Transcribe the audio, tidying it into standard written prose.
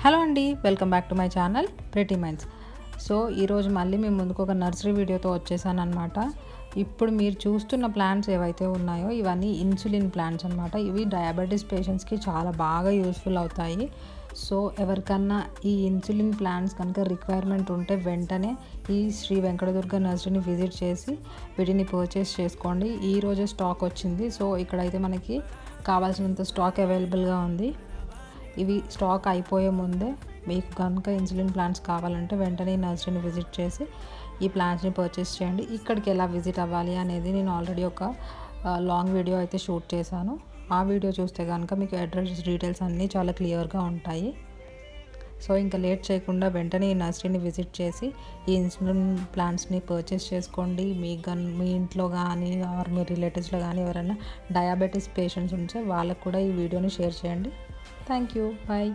Hello అండి, welcome back to my channel pretty minds. So ఈరోజు మళ్ళీ మేము ముందుకు ఒక నర్సరీ వీడియోతో వచ్చేసాను అనమాట. ఇప్పుడు మీరు చూస్తున్న ప్లాంట్స్ ఏవైతే ఉన్నాయో ఇవన్నీ ఇన్సులిన్ ప్లాంట్స్ అనమాట. ఇవి డయాబెటీస్ పేషెంట్స్కి చాలా బాగా యూస్ఫుల్ అవుతాయి. సో ఎవరికన్నా ఈ ఇన్సులిన్ ప్లాంట్స్ కనుక రిక్వైర్మెంట్ ఉంటే వెంటనే ఈ శ్రీ వెంకటదుర్గ నర్సరీని విజిట్ చేసి వీటిని పర్చేస్ చేసుకోండి. ఈరోజే స్టాక్ వచ్చింది. సో ఇక్కడైతే మనకి కావాల్సినంత స్టాక్ అవైలబుల్గా ఉంది. ఇవి స్టాక్ అయిపోయే ముందే మీకు కనుక ఇన్సులిన్ ప్లాంట్స్ కావాలంటే వెంటనే నర్సరీని విజిట్ చేసి ఈ ప్లాంట్స్ని పర్చేస్ చేయండి. ఇక్కడికి ఎలా విజిట్ అవ్వాలి అనేది నేను ఆల్రెడీ ఒక లాంగ్ వీడియో అయితే షూట్ చేశాను. ఆ వీడియో చూస్తే కనుక మీకు అడ్రస్ డీటెయిల్స్ అన్నీ చాలా క్లియర్గా ఉంటాయి. సో ఇంకా లేట్ చేయకుండా వెంటనే ఈ నర్సరీని విజిట్ చేసి ఈ ఇన్సులిన్ ప్లాంట్స్ని పర్చేస్ చేసుకోండి. మీ ఇంట్లో కానీ ఆర్ మీ రిలేటివ్స్లో కానీ ఎవరైనా డయాబెటీస్ పేషెంట్స్ ఉంటే వాళ్ళకు కూడా ఈ వీడియోని షేర్ చేయండి. Thank you. Bye.